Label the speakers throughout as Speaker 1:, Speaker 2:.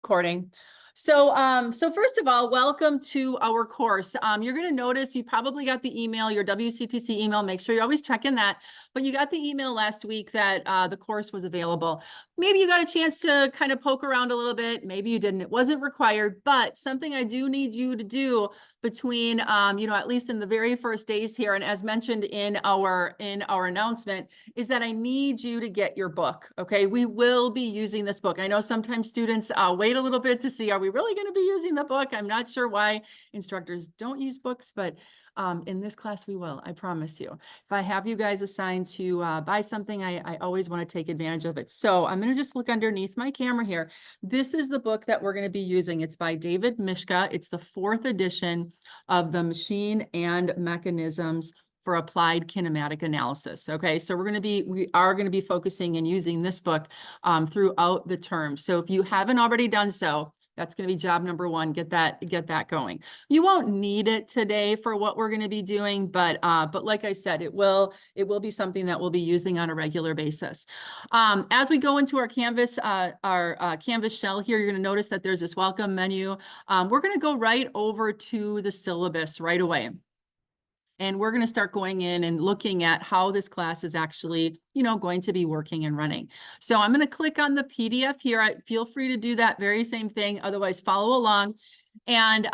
Speaker 1: recording. So first of all, welcome to our course. You're going to notice you probably got the email, your WCTC email. Make sure you're always checking that. But you got the email last week that the course was available. Maybe you got a chance to kind of poke around a little bit. Maybe you didn't. It wasn't required, but something I do need you to do between, at least in the very first days here, and as mentioned in our announcement, is that I need you to get your book. Okay, we will be using this book. I know sometimes students wait a little bit to see, are we really going to be using the book? I'm not sure why instructors don't use books, but in this class we will, I promise you. If I have you guys assigned to buy something, I always want to take advantage of it. So I'm going to just look underneath my camera here. This is the book that we're going to be using. It's by David Mishka. It's the 4th edition of the Machine and Mechanisms for Applied Kinematic Analysis. Okay, so we are going to be focusing and using this book throughout the term. So if you haven't already done so, that's going to be job number 1. Get that going. You won't need it today for what we're going to be doing, but like I said, it will be something that we'll be using on a regular basis. As we go into our Canvas, Canvas shell here, you're going to notice that there's this welcome menu. We're going to go right over to the syllabus right away. And we're going to start going in and looking at how this class is actually, going to be working and running. So I'm going to click on the PDF here. Feel free to do that very same thing. Otherwise, follow along. And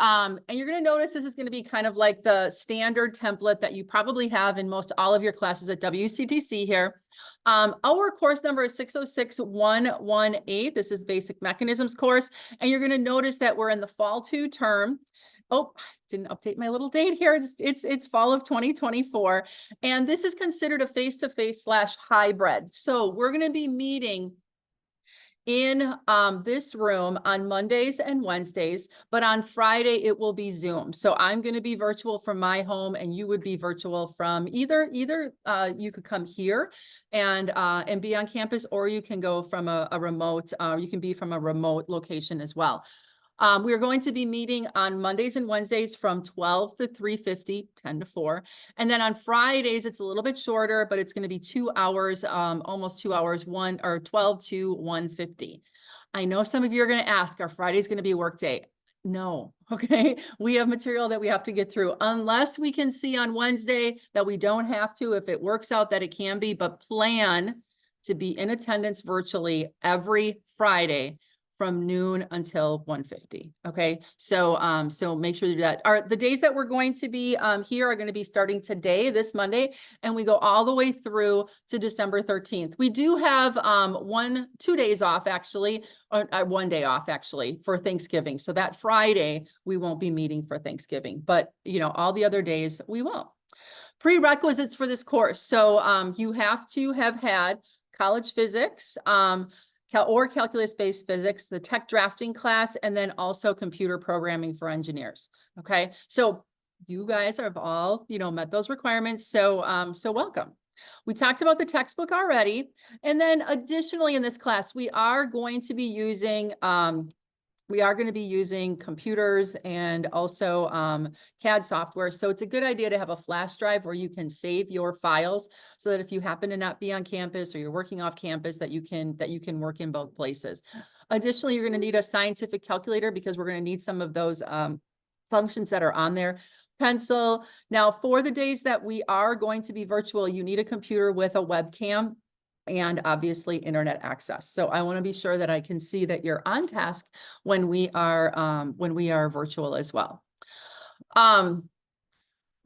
Speaker 1: you're going to notice this is going to be kind of like the standard template that you probably have in most all of your classes at WCTC here. Our course number is 606118. This is Basic Mechanisms course. And you're going to notice that we're in the fall 2 term. Oh, didn't update my little date here. It's fall of 2024. And this is considered a face-to-face / hybrid. So we're going to be meeting in this room on Mondays and Wednesdays, but on Friday it will be Zoom. So I'm going to be virtual from my home, and you would be virtual from either you could come here and be on campus, or you can go from a remote, you can be from a remote location as well. We are going to be meeting on Mondays and Wednesdays from 12 to 3:50, 10 to 4. And then on Fridays, it's a little bit shorter, but it's going to be 2 hours, almost 2 hours, 12 to 1:50. I know some of you are going to ask, are Fridays going to be a work day? No. Okay. We have material that we have to get through, unless we can see on Wednesday that we don't have to, if it works out that it can be, but plan to be in attendance virtually every Friday from noon until 1:50. Okay, so make sure you do that. The days that we're going to be here are going to be starting today, this Monday, and we go all the way through to December 13th. We do have 2 days off actually, or 1 day off actually for Thanksgiving. So that Friday we won't be meeting for Thanksgiving, but all the other days we will. Prerequisites for this course. So you have to have had college physics, or calculus-based physics, the tech drafting class, and then also computer programming for engineers. Okay, so you guys have all, met those requirements. So welcome. We talked about the textbook already, and then additionally in this class, we are going to be using computers and also CAD software. So it's a good idea to have a flash drive where you can save your files, so that if you happen to not be on campus or you're working off campus, that you can work in both places. Additionally, you're going to need a scientific calculator, because we're going to need some of those functions that are on there. Pencil. Now, for the days that we are going to be virtual, you need a computer with a webcam and obviously internet access. So I want to be sure that I can see that you're on task when we are virtual as well.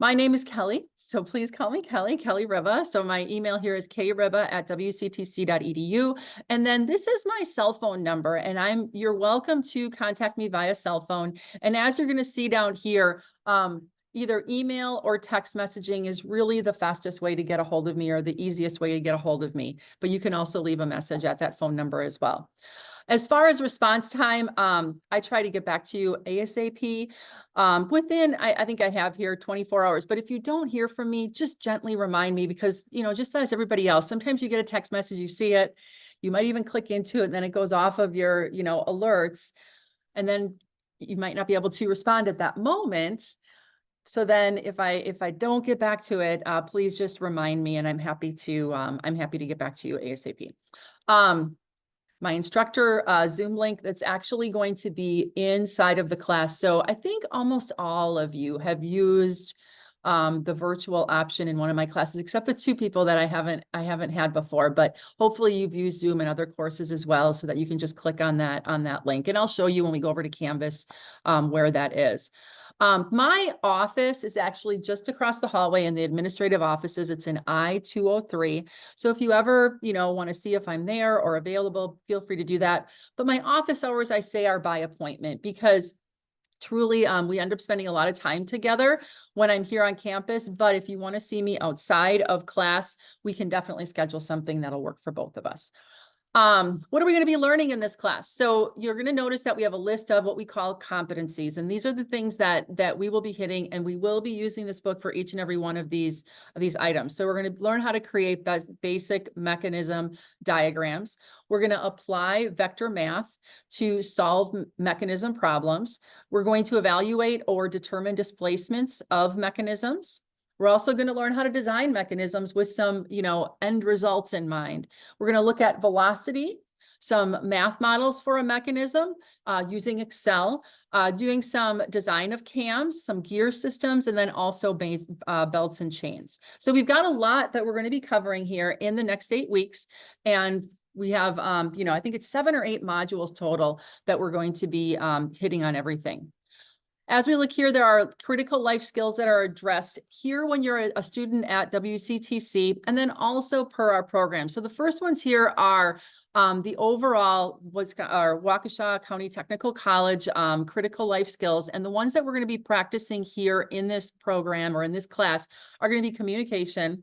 Speaker 1: My name is Kelly, so please call me Kelly Riva. So my email here is kriva@wctc.edu. And then this is my cell phone number, and you're welcome to contact me via cell phone. And as you're going to see down here, either email or text messaging is really the fastest way to get a hold of me, or the easiest way to get a hold of me. But you can also leave a message at that phone number as well. As far as response time, I try to get back to you ASAP within, I think I have here 24 hours. But if you don't hear from me, just gently remind me, because, just as everybody else, sometimes you get a text message, you see it, you might even click into it, and then it goes off of your, alerts, and then you might not be able to respond at that moment. So then if I don't get back to it, please just remind me, and I'm happy to get back to you ASAP. my instructor Zoom link that's actually going to be inside of the class. So I think almost all of you have used the virtual option in one of my classes, except the two people that I haven't had before, but hopefully you've used Zoom in other courses as well, so that you can just click on that link. And I'll show you when we go over to Canvas where that is. My office is actually just across the hallway in the administrative offices. It's in I-203. So if you ever, want to see if I'm there or available, feel free to do that. But my office hours, I say, are by appointment, because truly, we end up spending a lot of time together when I'm here on campus. But if you want to see me outside of class, we can definitely schedule something that'll work for both of us. What are we going to be learning in this class? So you're going to notice that we have a list of what we call competencies, and these are the things that we will be hitting, and we will be using this book for each and every one of these items. So we're going to learn how to create basic mechanism diagrams. We're going to apply vector math to solve mechanism problems. We're going to evaluate or determine displacements of mechanisms. We're also going to learn how to design mechanisms with some, end results in mind. We're going to look at velocity, some math models for a mechanism using Excel, doing some design of cams, some gear systems, and then also belts and chains. So we've got a lot that we're going to be covering here in the next 8 weeks. And we have, I think it's 7 or 8 modules total that we're going to be hitting on everything. As we look here, there are critical life skills that are addressed here when you're a student at WCTC, and then also per our program. So the first ones here are the overall Waukesha County Technical College critical life skills. And the ones that we're going to be practicing here in this program or in this class are going to be communication,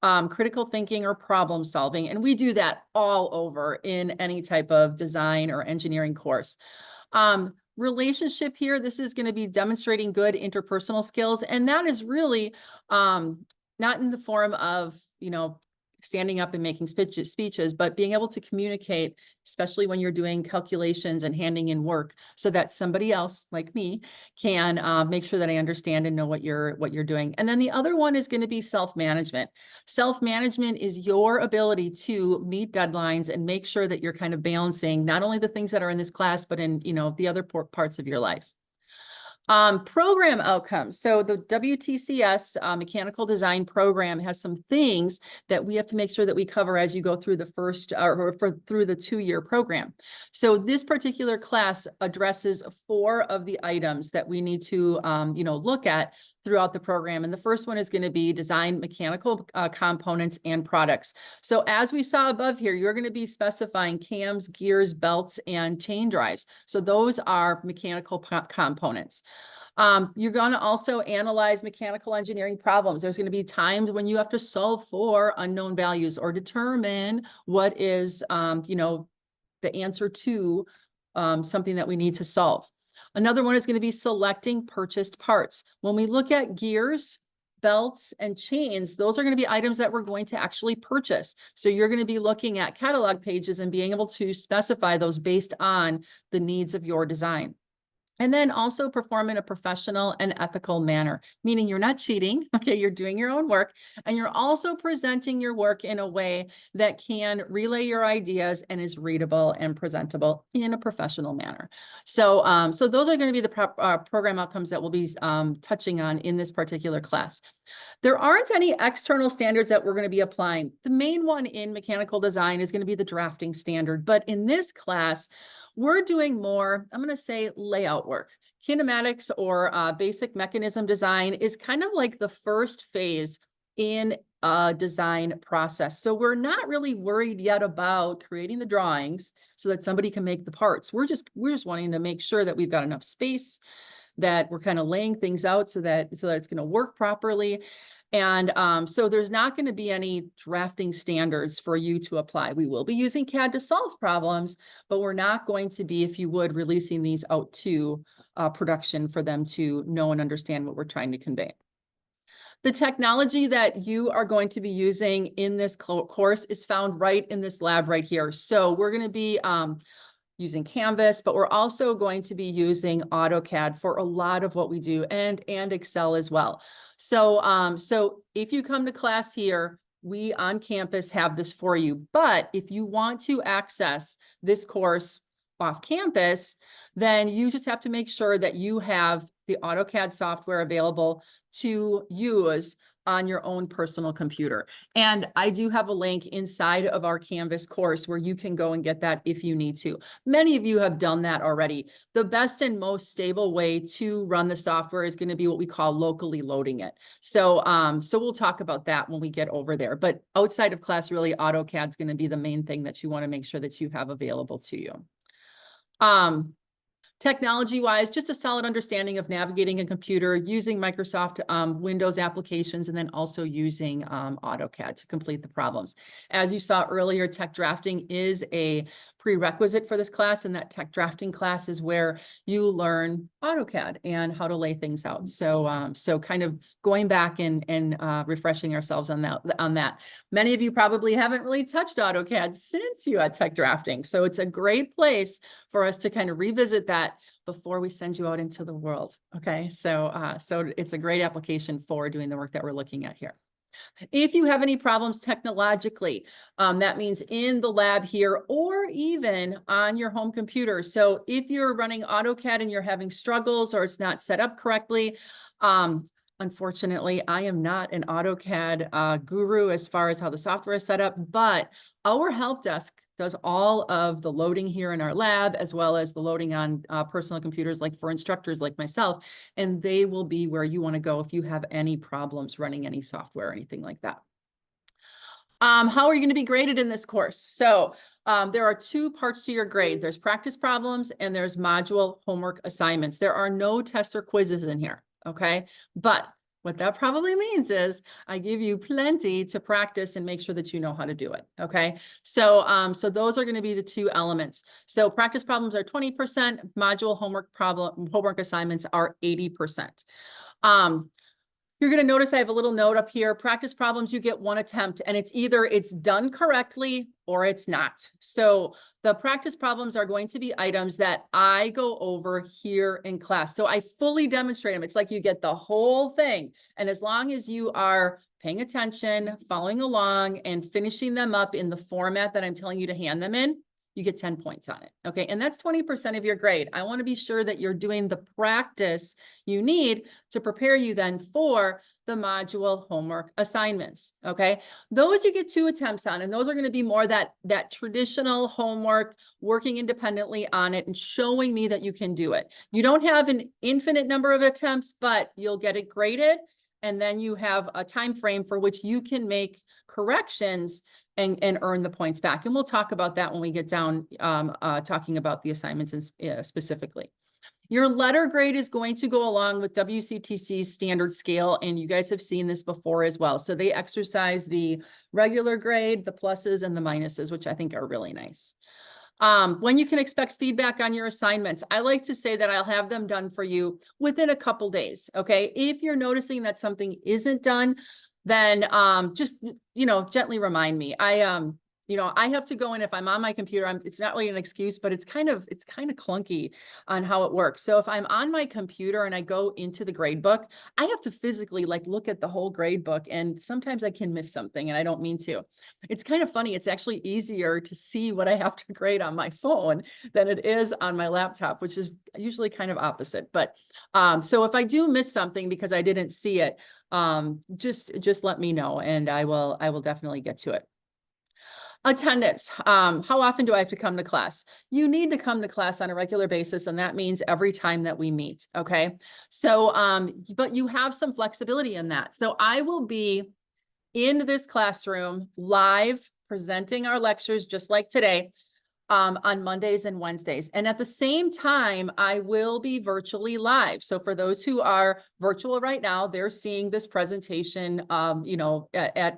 Speaker 1: critical thinking, or problem solving. And we do that all over in any type of design or engineering course. Relationship here, this is going to be demonstrating good interpersonal skills. And that is really not in the form of, standing up and making speeches, but being able to communicate, especially when you're doing calculations and handing in work, so that somebody else like me can make sure that I understand and know what you're doing. And then the other one is going to be self-management. Self-management is your ability to meet deadlines and make sure that you're kind of balancing not only the things that are in this class, but in, the other parts of your life. Program outcomes. So the WTCS mechanical design program has some things that we have to make sure that we cover as you go through the first through the 2-year program. So this particular class addresses 4 of the items that we need to look at throughout the program. And the first one is going to be design mechanical components and products. So as we saw above here, you're going to be specifying cams, gears, belts, and chain drives. So those are mechanical components. You're going to also analyze mechanical engineering problems. There's going to be times when you have to solve for unknown values or determine what is, the answer to something that we need to solve. Another one is going to be selecting purchased parts. When we look at gears, belts, and chains, those are going to be items that we're going to actually purchase. So you're going to be looking at catalog pages and being able to specify those based on the needs of your design. And then also perform in a professional and ethical manner, meaning you're not cheating, okay? You're doing your own work, and you're also presenting your work in a way that can relay your ideas and is readable and presentable in a professional manner. So, so those are going to be the program outcomes that we'll be touching on in this particular class. There aren't any external standards that we're going to be applying. The main one in mechanical design is going to be the drafting standard, but in this class, we're doing more, I'm going to say, layout work. Kinematics or basic mechanism design is kind of like the first phase in a design process. So we're not really worried yet about creating the drawings so that somebody can make the parts. We're just wanting to make sure that we've got enough space, that we're kind of laying things out so that it's going to work properly. And so there's not going to be any drafting standards for you to apply. We will be using CAD to solve problems, but we're not going to be, if you would, releasing these out to production for them to know and understand what we're trying to convey. The technology that you are going to be using in this course is found right in this lab right here. So we're going to be using Canvas, but we're also going to be using AutoCAD for a lot of what we do, and Excel as well. So, so if you come to class here, we on campus have this for you. But if you want to access this course off campus, then you just have to make sure that you have the AutoCAD software available to use on your own personal computer. And I do have a link inside of our Canvas course where you can go and get that if you need to. Many of you have done that already. The best and most stable way to run the software is going to be what we call locally loading it. So, so we'll talk about that when we get over there. But outside of class, really, AutoCAD is going to be the main thing that you want to make sure that you have available to you. Technology-wise, just a solid understanding of navigating a computer, using Microsoft Windows applications, and then also using AutoCAD to complete the problems. As you saw earlier, tech drafting is a prerequisite for this class, and that tech drafting class is where you learn AutoCAD and how to lay things out. So, so kind of going back and refreshing ourselves on that. Many of you probably haven't really touched AutoCAD since you had tech drafting. So it's a great place for us to kind of revisit that before we send you out into the world. Okay, so so it's a great application for doing the work that we're looking at here. If you have any problems technologically, that means in the lab here or even on your home computer. So if you're running AutoCAD and you're having struggles or it's not set up correctly, unfortunately, I am not an AutoCAD guru as far as how the software is set up, but our help desk does all of the loading here in our lab, as well as the loading on personal computers, like for instructors like myself, and they will be where you want to go if you have any problems running any software or anything like that. How are you going to be graded in this course? So there are two parts to your grade. There's practice problems and there's module homework assignments. There are no tests or quizzes in here, okay? But what that probably means is I give you plenty to practice and make sure that you know how to do it, okay? So, so those are going to be the two elements. So practice problems are 20%, module homework assignments are 80%. You're going to notice I have a little note up here. Practice problems, you get one attempt, and it's either it's done correctly or it's not. So the practice problems are going to be items that I go over here in class. So I fully demonstrate them. It's like you get the whole thing. And as long as you are paying attention, following along, and finishing them up in the format that I'm telling you to hand them in, you get 10 points on it. Okay. And that's 20% of your grade. I want to be sure that you're doing the practice you need to prepare you then for the module homework assignments. Okay. Those you get 2 attempts on, and those are going to be more that traditional homework, working independently on it and showing me that you can do it. You don't have an infinite number of attempts, but you'll get it graded. And then you have a time frame for which you can make corrections and earn the points back. And we'll talk about that when we get down talking about the assignments specifically. Your letter grade is going to go along with WCTC's standard scale, and you guys have seen this before as well. So they exercise the regular grade, the pluses and the minuses, which I think are really nice. When you can expect feedback on your assignments, I like to say that I'll have them done for you within a couple days, okay? If you're noticing that something isn't done, then just, you know, gently remind me. You know, I have to go in if I'm on my computer. It's not really an excuse, but it's kind of clunky on how it works. So if I'm on my computer and I go into the grade book, I have to physically like look at the whole grade book, and sometimes I can miss something and I don't mean to. It's kind of funny. It's actually easier to see what I have to grade on my phone than it is on my laptop, which is usually kind of opposite. But so if I do miss something because I didn't see it, just let me know and I will definitely get to it. Attendance. How often do I have to come to class? You need to come to class on a regular basis, and that means every time that we meet, okay? So, but you have some flexibility in that. So I will be in this classroom live presenting our lectures just like today on Mondays and Wednesdays. And at the same time, I will be virtually live. So for those who are virtual right now, they're seeing this presentation, you know,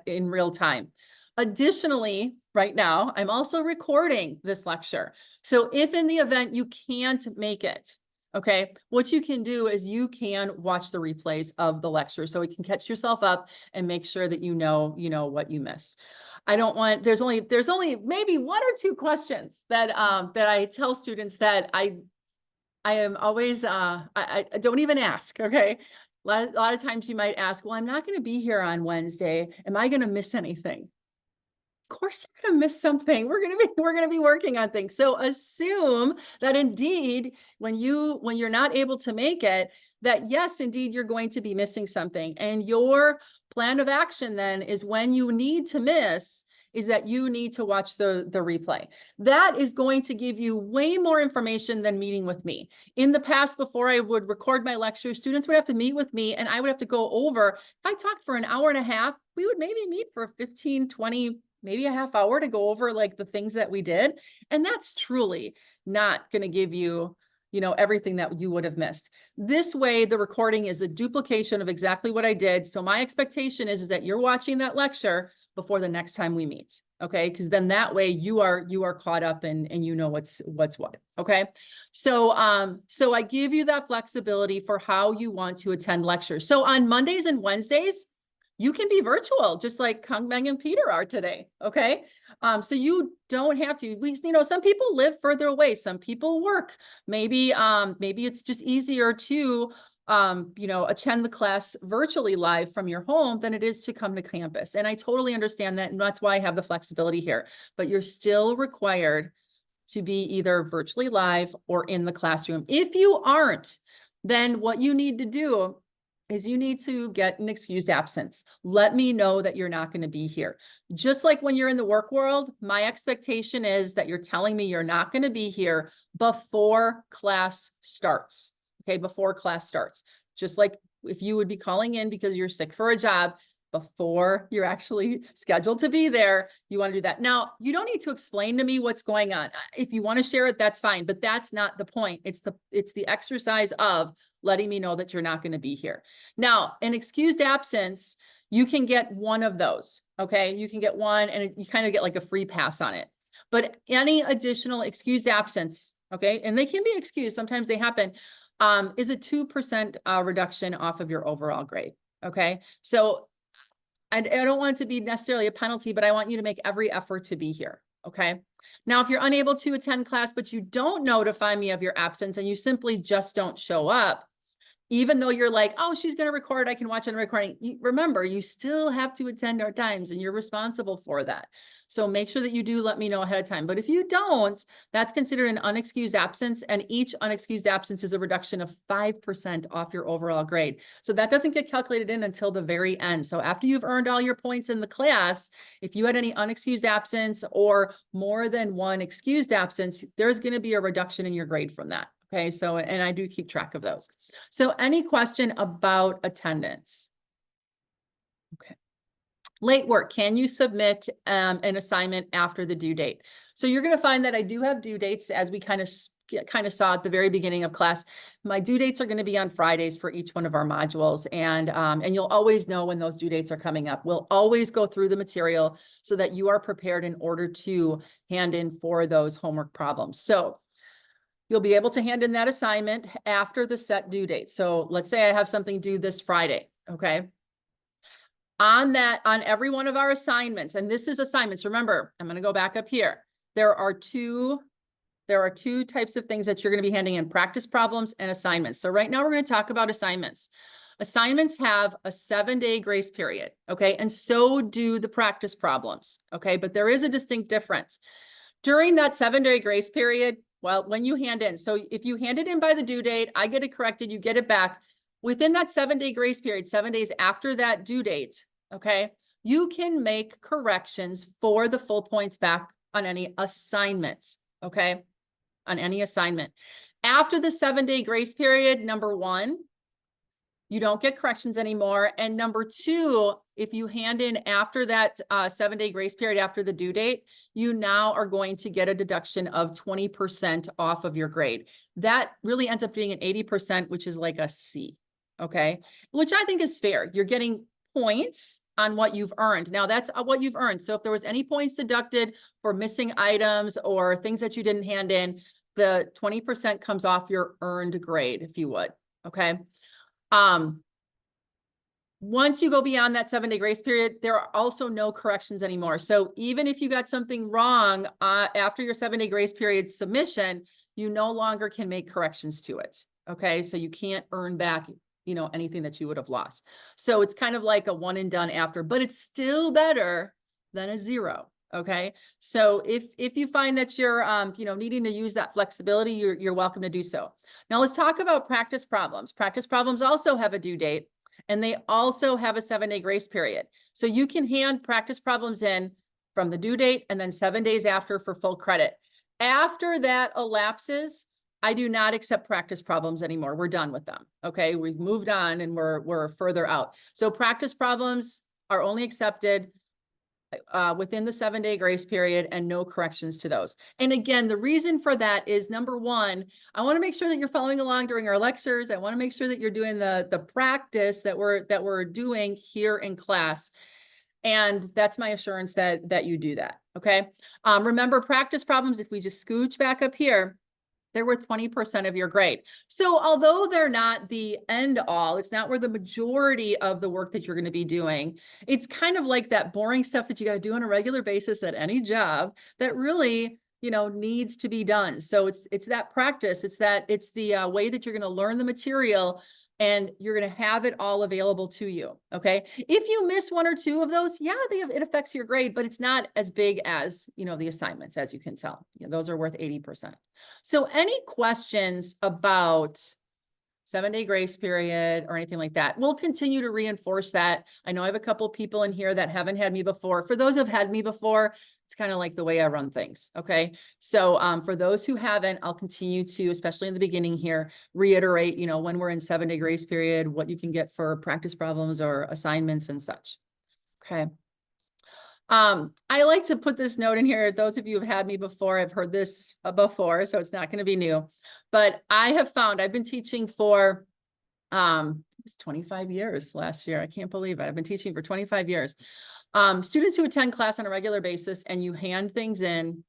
Speaker 1: in real time. Additionally, right now, I'm also recording this lecture. So if in the event you can't make it, okay, what you can do is you can watch the replays of the lecture so you can catch yourself up and make sure that you know what you missed. I don't want, there's only maybe 1 or 2 questions that that I tell students that I am always I don't even ask, okay? A lot of times you might ask, well, I'm not going to be here on Wednesday. Am I going to miss anything? Of course you're going to miss something. We're going to be working on things. So assume that indeed, when you're not able to make it, that yes, indeed, you're going to be missing something. And your plan of action then is when you need to miss, is that you need to watch the replay. That is going to give you way more information than meeting with me. In the past, before I would record my lecture, students would have to meet with me and I would have to go over. If I talked for an hour and a half, we would maybe meet for 15, 20, maybe a half hour to go over like the things that we did. And that's truly not going to give you, everything that you would have missed. This way, the recording is a duplication of exactly what I did. So my expectation is that you're watching that lecture before the next time we meet. Okay. Because then that way you are caught up and you know what's what. Okay. So, so I give you that flexibility for how you want to attend lectures. So on Mondays and Wednesdays, you can be virtual, just like Kung Meng and Peter are today. Okay. So you don't have to, some people live further away. Some people work. Maybe it's just easier to attend the class virtually live from your home than it is to come to campus. And I totally understand that. And that's why I have the flexibility here, but you're still required to be either virtually live or in the classroom. If you aren't, then what you need to do is you need to get an excused absence. Let me know that you're not going to be here. Just like when you're in the work world, my expectation is that you're telling me you're not going to be here before class starts. Okay, before class starts. Just like if you would be calling in because you're sick for a job, before you're actually scheduled to be there, you want to do that. Now, you don't need to explain to me what's going on. If you want to share it, that's fine, but that's not the point. It's the exercise of letting me know that you're not going to be here. Now, an excused absence, you can get one of those, okay? You can get one and you kind of get like a free pass on it. But any additional excused absence, okay, and they can be excused, sometimes they happen, is a 2% reduction off of your overall grade, okay? So I don't want it to be necessarily a penalty, but I want you to make every effort to be here, okay? Now, if you're unable to attend class, but you don't notify me of your absence and you simply just don't show up, even though you're like, oh, she's going to record, I can watch on the recording. Remember, you still have to attend our times and you're responsible for that. So make sure that you do let me know ahead of time. But if you don't, that's considered an unexcused absence, and each unexcused absence is a reduction of 5% off your overall grade. So that doesn't get calculated in until the very end. So after you've earned all your points in the class, if you had any unexcused absence or more than one excused absence, there's going to be a reduction in your grade from that. Okay, so, and I do keep track of those. So any question about attendance? Okay. Late work, can you submit an assignment after the due date? So you're going to find that I do have due dates, as we kind of saw at the very beginning of class. My due dates are going to be on Fridays for each one of our modules. And you'll always know when those due dates are coming up. We'll always go through the material so that you are prepared in order to hand in for those homework problems. So you'll be able to hand in that assignment after the set due date. So let's say I have something due this Friday, okay? On every one of our assignments, and this is assignments, remember, I'm going to go back up here. There are two types of things that you're going to be handing in: practice problems and assignments. So right now we're going to talk about assignments. Assignments have a 7-day grace period, okay? And so do the practice problems, okay? But there is a distinct difference. During that 7-day grace period, well, when you hand in, so if you hand it in by the due date, I get it corrected, you get it back. Within that 7-day grace period, 7 days after that due date, okay, you can make corrections for the full points back on any assignments, okay, on any assignment. After the 7-day grace period, number one, you don't get corrections anymore. And number two, if you hand in after that 7-day grace period after the due date, you now are going to get a deduction of 20% off of your grade. That really ends up being an 80%, which is like a C, okay? Which I think is fair. You're getting points on what you've earned. Now that's what you've earned. So if there was any points deducted for missing items or things that you didn't hand in, the 20% comes off your earned grade, if you would, okay? Once you go beyond that 7-day grace period, there are also no corrections anymore. So even if you got something wrong after your 7-day grace period submission, you no longer can make corrections to it. Okay, so you can't earn back anything that you would have lost. So it's kind of like a one and done after, but it's still better than a 0. Okay. So if you find that you're, needing to use that flexibility, you're welcome to do so. Now let's talk about practice problems. Practice problems also have a due date, and they also have a 7-day grace period. So you can hand practice problems in from the due date and then 7 days after for full credit. After that elapses, I do not accept practice problems anymore. We're done with them. Okay. We've moved on and we're further out. So practice problems are only accepted within the 7-day grace period, and no corrections to those. And again, the reason for that is, number one, I want to make sure that you're following along during our lectures. I want to make sure that you're doing the practice that we're doing here in class. And that's my assurance that you do that. Okay. Remember, practice problems, if we just scooch back up here, they're worth 20% of your grade. So although they're not the end all, it's not where the majority of the work that you're going to be doing. It's kind of like that boring stuff that you got to do on a regular basis at any job that really, needs to be done. So it's that practice. It's the way that you're going to learn the material, and you're going to have it all available to you. Okay. If you miss 1 or 2 of those, yeah, it affects your grade, but it's not as big as, the assignments, as you can tell. Those are worth 80%. So any questions about 7-day grace period or anything like that? We'll continue to reinforce that. I know I have a couple people in here that haven't had me before. For those who've had me before, it's kind of like the way I run things. Okay. So for those who haven't, I'll continue to, especially in the beginning here, reiterate, when we're in 7-day grace period, what you can get for practice problems or assignments and such. Okay. I like to put this note in here. Those of you who've had me before, I've heard this before, so it's not going to be new, but I have found I've been teaching for, it's 25 years last year. I can't believe it. I've been teaching for 25 years. Students who attend class on a regular basis and you hand things in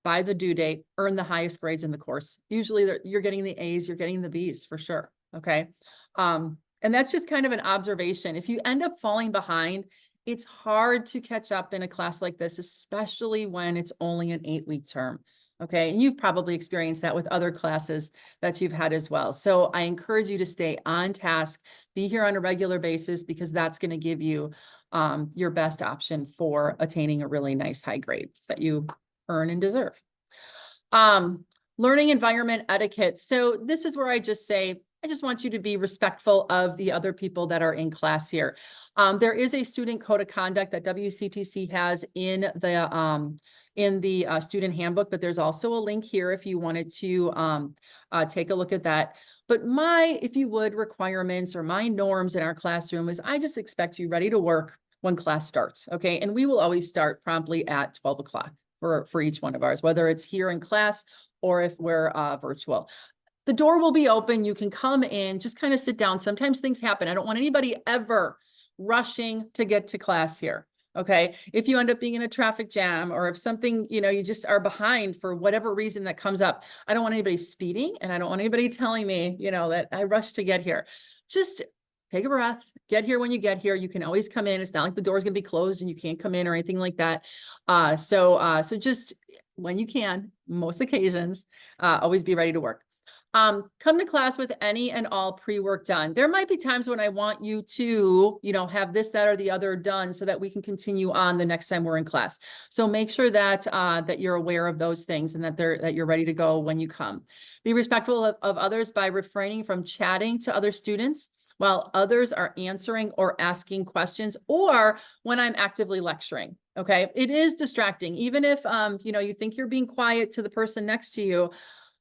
Speaker 1: by the due date earn the highest grades in the course. Usually you're getting the A's, you're getting the B's for sure. Okay. And that's just kind of an observation. If you end up falling behind, it's hard to catch up in a class like this, especially when it's only an 8-week term. Okay. And you've probably experienced that with other classes that you've had as well. So I encourage you to stay on task, be here on a regular basis, because that's going to give you your best option for attaining a really nice high grade that you earn and deserve. Learning environment etiquette. So this is where I just say, I just want you to be respectful of the other people that are in class here. There is a student code of conduct that WCTC has in the student handbook, but there's also a link here if you wanted to take a look at that. But if you would, requirements or my norms in our classroom is I just expect you ready to work when class starts. Okay. And we will always start promptly at 12 o'clock for each one of ours, whether it's here in class or if we're virtual. The door will be open. You can come in, just kind of sit down. Sometimes things happen. I don't want anybody ever rushing to get to class here. Okay. If you end up being in a traffic jam, or if something, you just are behind for whatever reason that comes up, I don't want anybody speeding, and I don't want anybody telling me, that I rushed to get here. Just take a breath, get here when you get here. You can always come in. It's not like the door's going to be closed and you can't come in or anything like that. So just when you can, most occasions, always be ready to work. Come to class with any and all pre-work done. There might be times when I want you to, have this, that, or the other done so that we can continue on the next time we're in class. So make sure that that you're aware of those things and that you're ready to go when you come. Be respectful of others by refraining from chatting to other students while others are answering or asking questions, or when I'm actively lecturing. Okay. It is distracting. Even if, you think you're being quiet to the person next to you,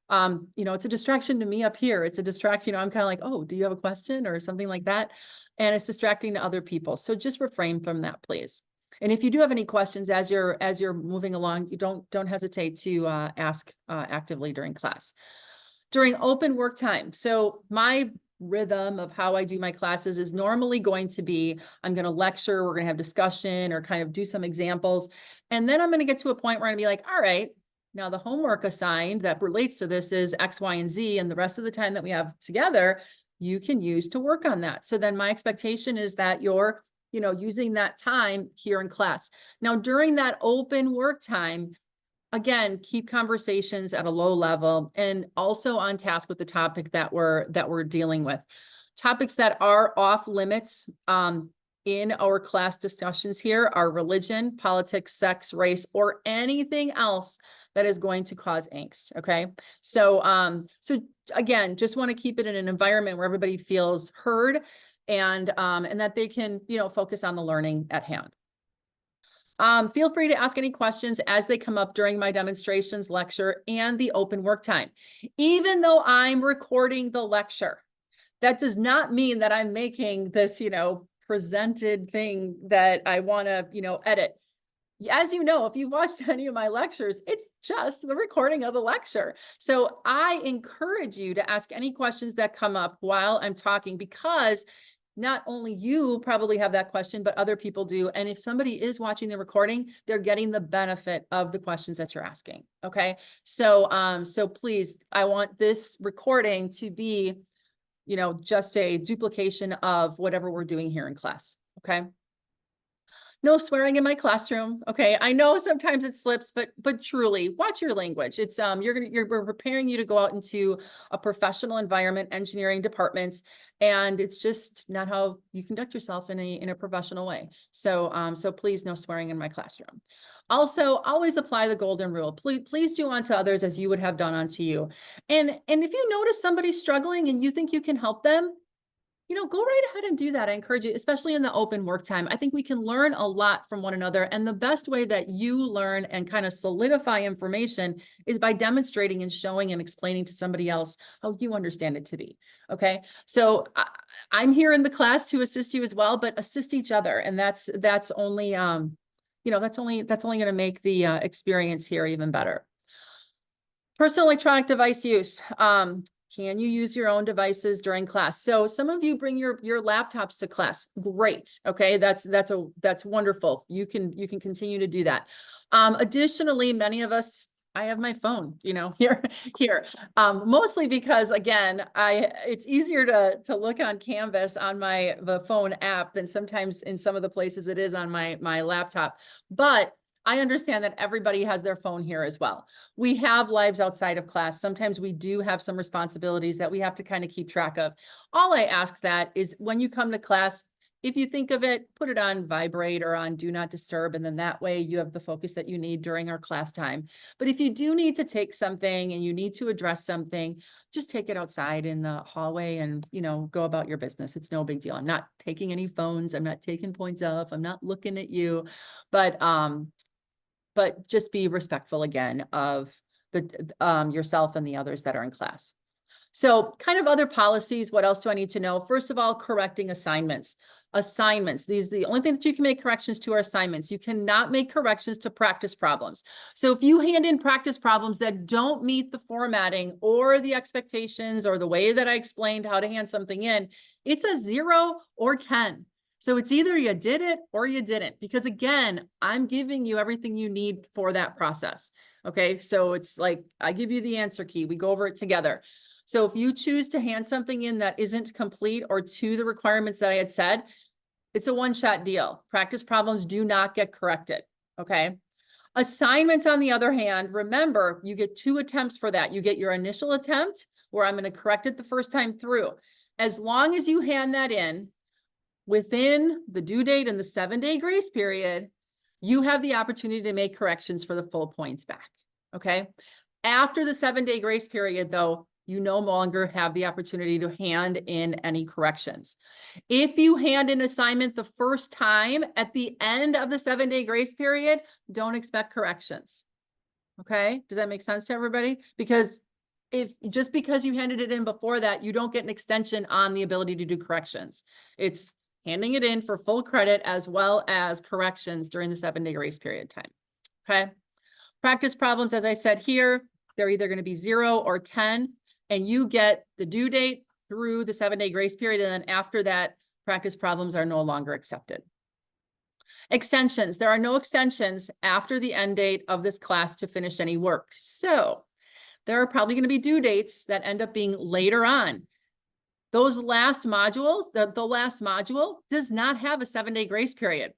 Speaker 1: it's a distraction to me up here. It's a distraction. I'm kind of like, oh, do you have a question or something like that? And it's distracting to other people. So just refrain from that, please. And if you do have any questions as you're moving along, you don't hesitate to ask actively during class. During open work time. So my rhythm of how I do my classes is normally going to be, I'm going to lecture, we're going to have discussion or kind of do some examples. And then I'm going to get to a point where I'm going to be like, all right, now the homework assigned that relates to this is X, Y, and Z. And the rest of the time that we have together, you can use to work on that. So then my expectation is that you're, using that time here in class. Now, during that open work time, again, keep conversations at a low level and also on task with the topic that we're dealing with. Topics that are off limits in our class discussions here are religion, politics, sex, race, or anything else that is going to cause angst. Okay. So, so again, just want to keep it in an environment where everybody feels heard and that they can, focus on the learning at hand. Feel free to ask any questions as they come up during my demonstrations, lecture, and the open work time. Even though I'm recording the lecture, that does not mean that I'm making this, presented thing that I want to, edit. As you know, if you've watched any of my lectures, it's just the recording of the lecture. So I encourage you to ask any questions that come up while I'm talking, because not only you probably have that question, but other people do. And if somebody is watching the recording, they're getting the benefit of the questions that you're asking. Okay. So, so please, I want this recording to be, just a duplication of whatever we're doing here in class. Okay. No swearing in my classroom. Okay. I know sometimes it slips, but truly watch your language. It's, we're preparing you to go out into a professional environment, engineering departments, and it's just not how you conduct yourself in a professional way. So, so please, no swearing in my classroom. Also, always apply the golden rule. Please do unto others as you would have done unto you. And if you notice somebody's struggling and you think you can help them, go right ahead and do that. I encourage you, especially in the open work time. I think we can learn a lot from one another. And the best way that you learn and kind of solidify information is by demonstrating and showing and explaining to somebody else how you understand it to be. Okay. So I'm here in the class to assist you as well, but assist each other. And that's only, that's only going to make the experience here even better. Personal electronic device use. Can you use your own devices during class? So some of you bring your laptops to class. Great. Okay. That's wonderful. You can continue to do that. Additionally, many of us, I have my phone, here, mostly because again, it's easier to look on Canvas on the phone app than sometimes in some of the places it is on my laptop, but I understand that everybody has their phone here as well. We have lives outside of class. Sometimes we do have some responsibilities that we have to kind of keep track of. All I ask that is when you come to class, if you think of it, put it on vibrate or on do not disturb. And then that way you have the focus that you need during our class time. But if you do need to take something and you need to address something, just take it outside in the hallway and, go about your business. It's no big deal. I'm not taking any phones. I'm not taking points off. I'm not looking at you, but just be respectful again of yourself and the others that are in class. So kind of other policies, what else do I need to know? First of all, correcting assignments. The only thing that you can make corrections to are assignments. You cannot make corrections to practice problems. So if you hand in practice problems that don't meet the formatting or the expectations or the way that I explained how to hand something in, it's a 0 or 10. So it's either you did it or you didn't, because again, I'm giving you everything you need for that process. Okay. So it's like, I give you the answer key. We go over it together. So if you choose to hand something in that isn't complete or to the requirements that I had said, it's a one-shot deal. Practice problems do not get corrected. Okay. Assignments, on the other hand, remember, you get 2 attempts for that. You get your initial attempt where I'm going to correct it the first time through. As long as you hand that in within the due date and the 7-day grace period, you have the opportunity to make corrections for the full points back. Okay. After the 7-day grace period, though, you no longer have the opportunity to hand in any corrections. If you hand an assignment the first time at the end of the 7-day grace period, don't expect corrections. Okay. Does that make sense to everybody? Because just because you handed it in before that, you don't get an extension on the ability to do corrections. It's handing it in for full credit as well as corrections during the 7-day grace period time. Okay. Practice problems, as I said here, they're either going to be 0 or 10, and you get the due date through the 7-day grace period. And then after that, practice problems are no longer accepted. Extensions. There are no extensions after the end date of this class to finish any work. So there are probably going to be due dates that end up being later on. Those last modules, the last module does not have a 7-day grace period.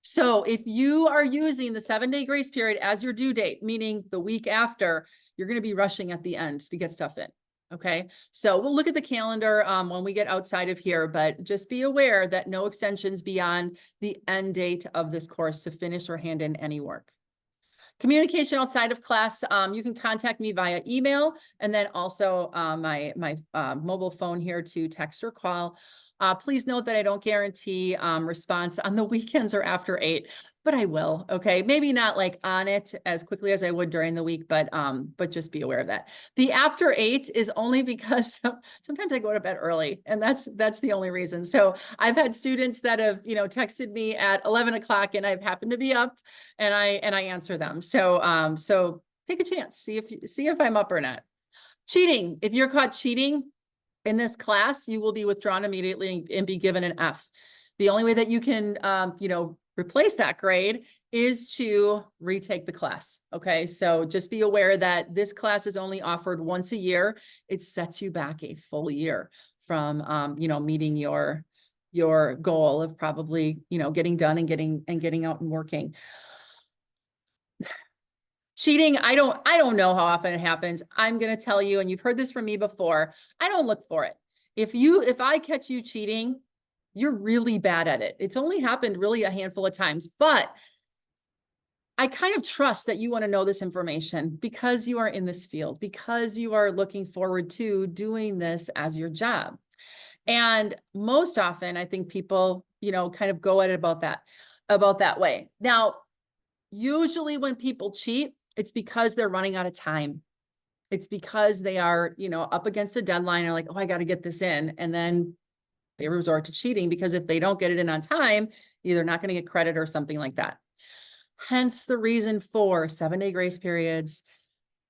Speaker 1: So if you are using the 7-day grace period as your due date, meaning the week after, you're going to be rushing at the end to get stuff in. Okay, so we'll look at the calendar when we get outside of here, but just be aware that no extensions beyond the end date of this course to finish or hand in any work. Communication outside of class, you can contact me via email, and then also my mobile phone here to text or call. Please note that I don't guarantee response on the weekends or after 8, but I will. Okay, maybe not like on it as quickly as I would during the week, but just be aware of that. The after 8 is only because sometimes I go to bed early, and that's the only reason. So I've had students that have texted me at 11 o'clock, and I've happened to be up, and I answer them. So so take a chance, see if I'm up or not. Cheating. If you're caught cheating in this class, you will be withdrawn immediately and be given an F. The only way that you can, replace that grade is to retake the class. Okay, so just be aware that this class is only offered once a year. It sets you back a full year from, meeting your goal of probably, getting done and getting out and working. Cheating, I don't know how often it happens. I'm going to tell you, and you've heard this from me before, I don't look for it. If I catch you cheating, you're really bad at it. It's only happened really a handful of times, but I kind of trust that you want to know this information because you are in this field, because you are looking forward to doing this as your job. And most often, I think people, kind of go at it about that way. Now, usually when people cheat, it's because they're running out of time. It's because they are, up against a deadline and like, oh, I got to get this in. And then they resort to cheating because if they don't get it in on time, either not going to get credit or something like that. Hence the reason for 7-day grace periods,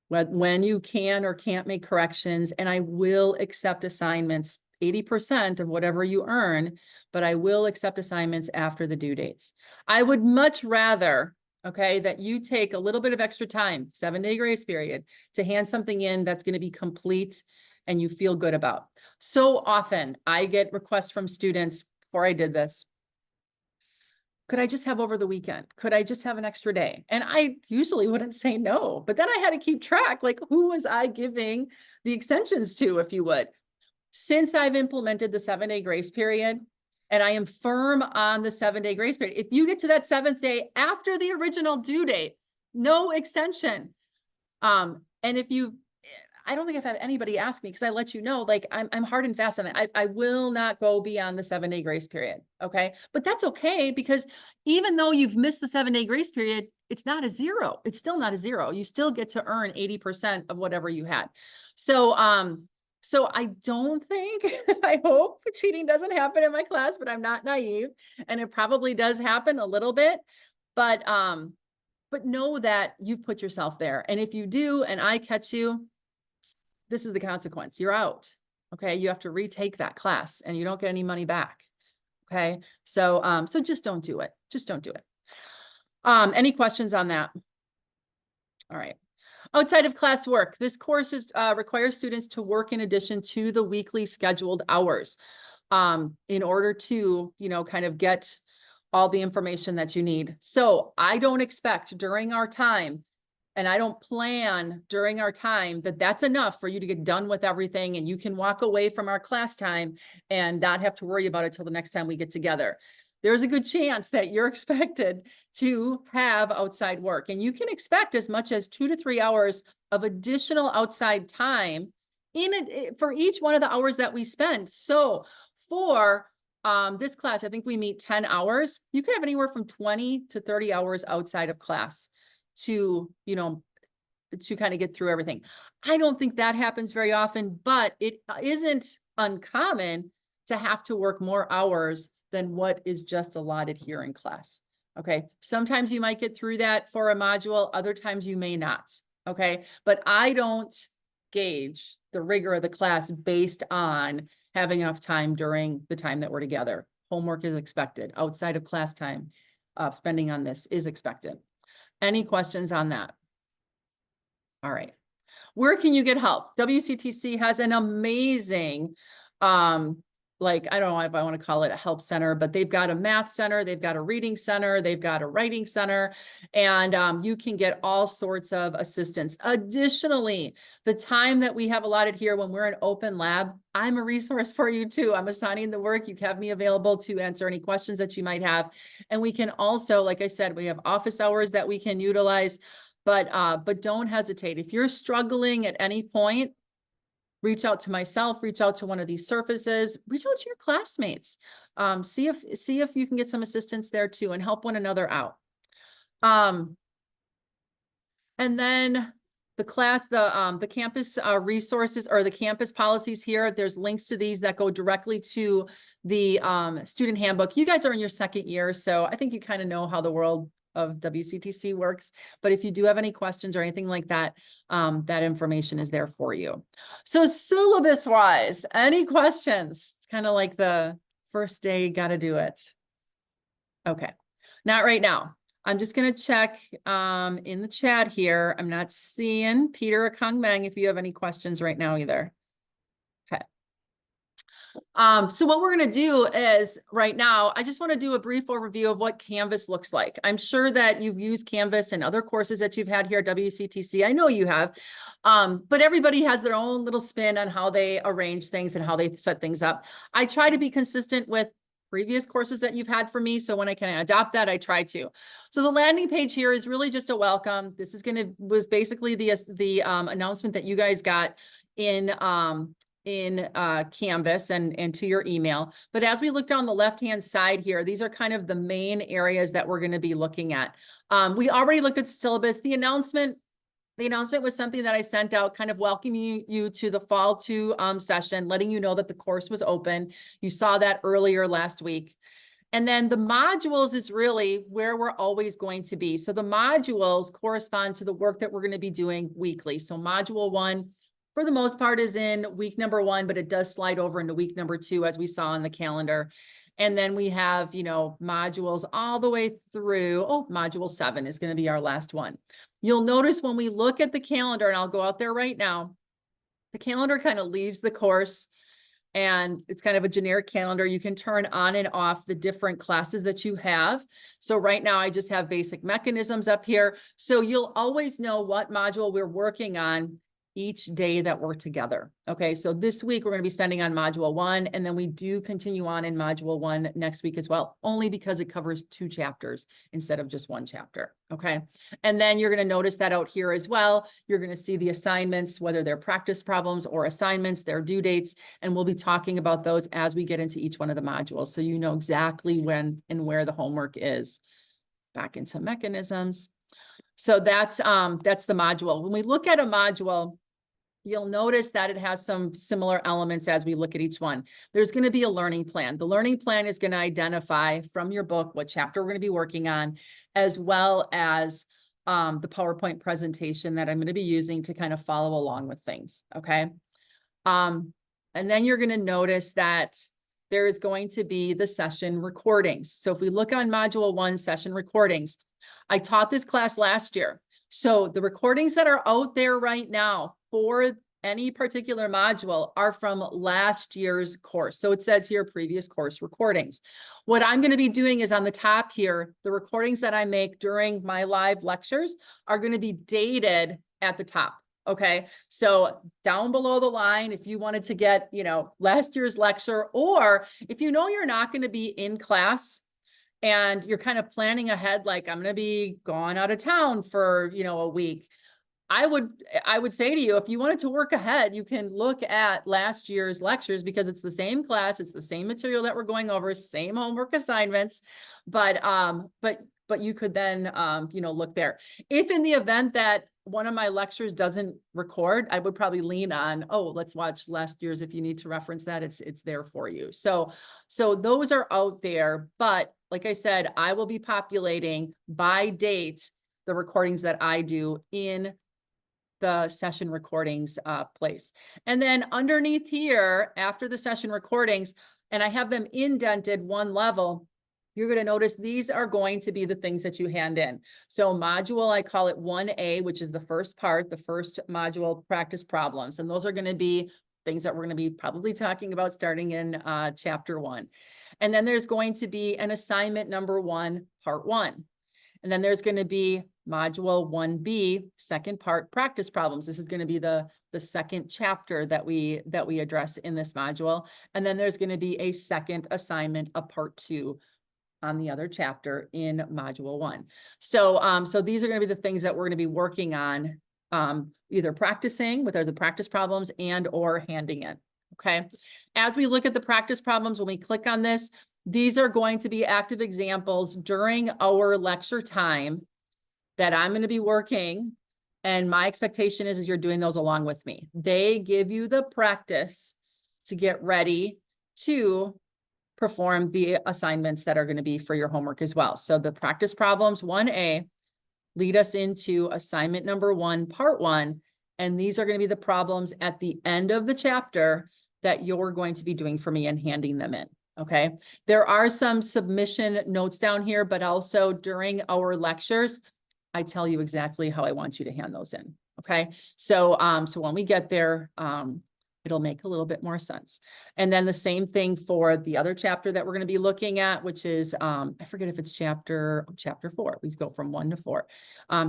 Speaker 1: when you can or can't make corrections, and I will accept assignments, 80% of whatever you earn, but I will accept assignments after the due dates. I would much rather, okay, that you take a little bit of extra time, 7-day grace period, to hand something in that's going to be complete and you feel good about. So often I get requests from students before I did this. Could I just have over the weekend? Could I just have an extra day? And I usually wouldn't say no, but then I had to keep track, like who was I giving the extensions to, if you would. Since I've implemented the 7-day grace period, and I am firm on the 7-day grace period, if you get to that 7th day after the original due date, no extension. And if I don't think I've had anybody ask me, because I let you know, like I'm hard and fast on it. I will not go beyond the 7-day grace period. Okay. But that's okay, because even though you've missed the 7-day grace period, it's not a 0. It's still not a 0. You still get to earn 80% of whatever you had. So, so I don't think, I hope cheating doesn't happen in my class, but I'm not naive, and it probably does happen a little bit, but know that you've put yourself there. And if you do, and I catch you, this is the consequence. You're out. Okay. You have to retake that class and you don't get any money back. Okay. So, so just don't do it. Just don't do it. Any questions on that? All right. Outside of class work, this course requires students to work in addition to the weekly scheduled hours, in order to, kind of get all the information that you need. So I don't expect during our time, and I don't plan during our time, that that's enough for you to get done with everything and you can walk away from our class time and not have to worry about it till the next time we get together. There's a good chance that you're expected to have outside work, and you can expect as much as 2 to 3 hours of additional outside time for each one of the hours that we spend. So for this class, I think we meet 10 hours. You could have anywhere from 20 to 30 hours outside of class to, to kind of get through everything. I don't think that happens very often, but it isn't uncommon to have to work more hours than what is just allotted here in class. Okay. Sometimes you might get through that for a module. Other times you may not. Okay. But I don't gauge the rigor of the class based on having enough time during the time that we're together. Homework is expected. Outside of class time, spending on this is expected. Any questions on that? All right. Where can you get help? WCTC has an amazing like, I don't know if I want to call it a help center, but they've got a math center, they've got a reading center, they've got a writing center, and you can get all sorts of assistance. Additionally, the time that we have allotted here when we're in open lab, I'm a resource for you too. I'm assigning the work. You have me available to answer any questions that you might have. And we can also, like I said, we have office hours that we can utilize, but don't hesitate. If you're struggling at any point, reach out to myself, reach out to one of these surfaces, reach out to your classmates. See if you can get some assistance there too and help one another out. And then the campus resources or the campus policies here, there's links to these that go directly to the student handbook. You guys are in your second year, so I think you kind of know how the world of WCTC works. But if you do have any questions or anything like that, that information is there for you. So syllabus wise, any questions? It's kind of like the first day, got to do it. Okay, not right now. I'm just going to check in the chat here. I'm not seeing Peter or Kang Meng if you have any questions right now either. Okay. So what we're going to do is right now, I just want to do a brief overview of what Canvas looks like. I'm sure that you've used Canvas in other courses that you've had here at WCTC. I know you have, but everybody has their own little spin on how they arrange things and how they set things up. I try to be consistent with previous courses that you've had from me. So when I can adopt that, I try to. So the landing page here is really just a welcome. This is was basically the announcement that you guys got in Canvas and to your email. But as we look down the left-hand side here, these are kind of the main areas that we're going to be looking at. We already looked at the syllabus. The announcement was something that I sent out, kind of welcoming you to the fall 2 session, letting you know that the course was open. You saw that earlier last week. And then the modules is really where we're always going to be. So the modules correspond to the work that we're going to be doing weekly. So module 1, for the most part, is in week number 1, but it does slide over into week number 2, as we saw on the calendar. And then we have, modules all the way through. Oh, module 7 is going to be our last one. You'll notice when we look at the calendar, and I'll go out there right now, the calendar kind of leaves the course, and it's kind of a generic calendar. You can turn on and off the different classes that you have. So right now I just have basic mechanisms up here. So you'll always know what module we're working on each day that we're together. Okay, so this week we're going to be spending on module 1, and then we do continue on in module 1 next week as well, only because it covers 2 chapters instead of just 1 chapter. Okay, and then you're going to notice that out here as well. You're going to see the assignments, whether they're practice problems or assignments, their due dates, and we'll be talking about those as we get into each one of the modules, so you know exactly when and where the homework is. Back into mechanisms. So that's the module. When we look at a module, you'll notice that it has some similar elements as we look at each one. There's going to be a learning plan. The learning plan is going to identify from your book what chapter we're going to be working on, as well as the PowerPoint presentation that I'm going to be using to kind of follow along with things. Okay. And then you're going to notice that there is going to be the session recordings. So if we look on module 1, session recordings, I taught this class last year. So the recordings that are out there right now for any particular module are from last year's course. So it says here, previous course recordings. What I'm going to be doing is on the top here, the recordings that I make during my live lectures are going to be dated at the top. Okay, so down below the line, if you wanted to get, last year's lecture, or if you know you're not going to be in class, and you're kind of planning ahead, like I'm going to be gone out of town for, a week. I would say to you, if you wanted to work ahead, you can look at last year's lectures, because it's the same class, it's the same material that we're going over, same homework assignments, but you could then, look there. If in the event that one of my lectures doesn't record, I would probably lean on, let's watch last year's. If you need to reference that, it's there for you. So those are out there, but like I said, I will be populating by date the recordings that I do in the session recordings place. And then underneath here, after the session recordings, and I have them indented 1 level, you're going to notice these are going to be the things that you hand in. So module, I call it 1A, which is the first part, the first module, practice problems. And those are going to be things that we're going to be probably talking about starting in chapter 1. And then there's going to be an assignment number 1, part 1. And then there's going to be module 1B, second part, practice problems. This is going to be the second chapter that we address in this module. And then there's going to be a second assignment, a part 2 on the other chapter in module 1. So, so these are going to be the things that we're going to be working on, either practicing with the practice problems and or handing in. Okay. As we look at the practice problems, when we click on this, these are going to be active examples during our lecture time that I'm going to be working. And my expectation is that you're doing those along with me. They give you the practice to get ready to perform the assignments that are going to be for your homework as well. So the practice problems 1A lead us into assignment number 1, part 1. And these are going to be the problems at the end of the chapter that you're going to be doing for me and handing them in. Okay. There are some submission notes down here, but also during our lectures, I tell you exactly how I want you to hand those in. Okay. So, so when we get there, it'll make a little bit more sense. And then the same thing for the other chapter that we're going to be looking at, which is, I forget if it's chapter 4. We go from 1 to 4.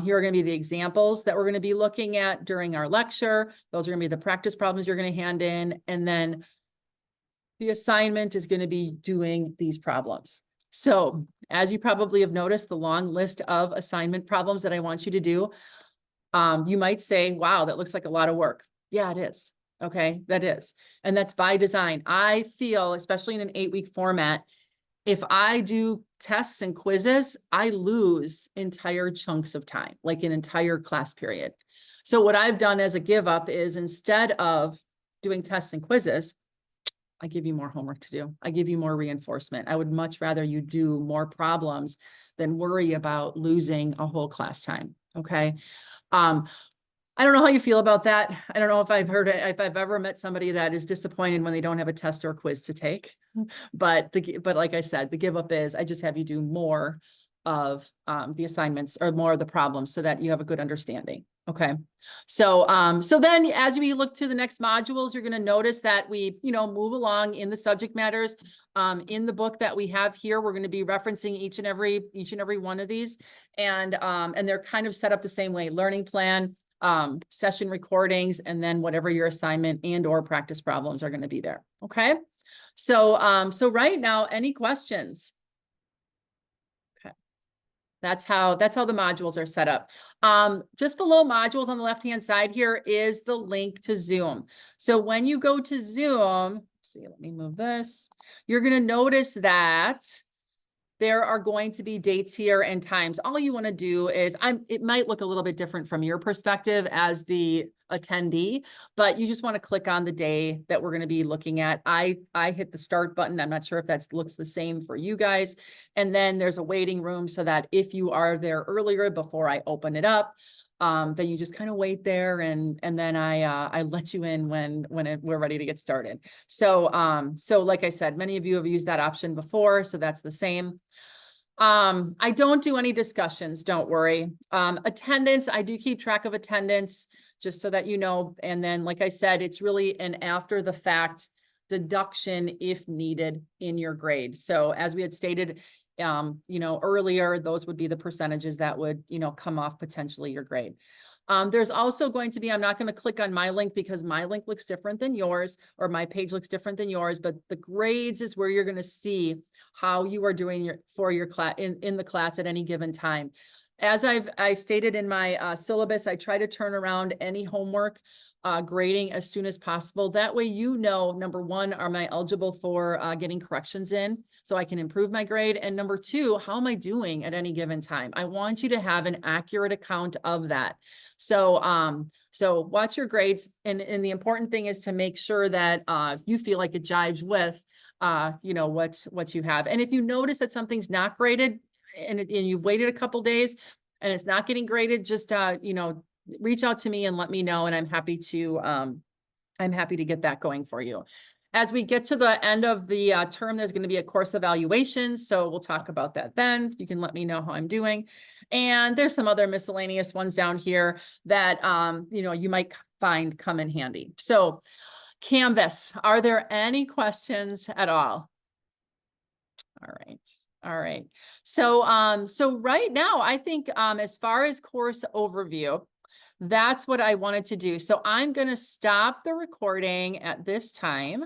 Speaker 1: Here are going to be the examples that we're going to be looking at during our lecture. Those are going to be the practice problems you're going to hand in. And then the assignment is going to be doing these problems. So as you probably have noticed, the long list of assignment problems that I want you to do, you might say, wow, that looks like a lot of work. Yeah, it is. Okay, that is. And that's by design. I feel, especially in an 8-week format, if I do tests and quizzes, I lose entire chunks of time, like an entire class period. So what I've done as a give up is instead of doing tests and quizzes, I give you more homework to do. I give you more reinforcement. I would much rather you do more problems than worry about losing a whole class time. Okay. I don't know how you feel about that. I don't know if I've heard it, if I've ever met somebody that is disappointed when they don't have a test or a quiz to take. But like I said, the give up is I just have you do more of the assignments or more of the problems so that you have a good understanding. Okay. So, so then as we look to the next modules, you're going to notice that we, move along in the subject matters. In the book that we have here, we're going to be referencing each and every one of these. And they're kind of set up the same way: learning plan, session recordings, and then whatever your assignment and or practice problems are going to be there. Okay. So, so right now, any questions? That's how the modules are set up. Just below modules on the left-hand side here is the link to Zoom. So when you go to Zoom, let me move this. You're going to notice that there are going to be dates here and times. All you want to do is, it might look a little bit different from your perspective as the attendee, but you just want to click on the day that we're going to be looking at. I hit the start button. I'm not sure if that looks the same for you guys. And then there's a waiting room so that if you are there earlier before I open it up, then you just kind of wait there and then I let you in when we're ready to get started. So, so like I said, many of you have used that option before, so that's the same. I don't do any discussions, don't worry. Attendance, I do keep track of attendance just so that you know. And then, like I said, it's really an after the fact deduction if needed in your grade. So as we had stated, earlier, those would be the percentages that would, come off potentially your grade. There's also going to be, I'm not going to click on my link because my link looks different than yours, or my page looks different than yours, but the grades is where you're going to see how you are doing for your class in the class at any given time. As I stated in my syllabus, I try to turn around any homework grading as soon as possible. That way, number one, am I eligible for getting corrections in so I can improve my grade? And number two, how am I doing at any given time? I want you to have an accurate account of that. So, so watch your grades. And the important thing is to make sure that you feel like it jives with, what you have. And if you notice that something's not graded and you've waited a couple days and it's not getting graded, just, reach out to me and let me know. And I'm happy to get that going for you. As we get to the end of the term, there's going to be a course evaluation. So we'll talk about that then. You can let me know how I'm doing. And there's some other miscellaneous ones down here that, you might find come in handy. So Canvas. Are there any questions at all? All right. All right. So right now, I think as far as course overview, that's what I wanted to do. So I'm going to stop the recording at this time.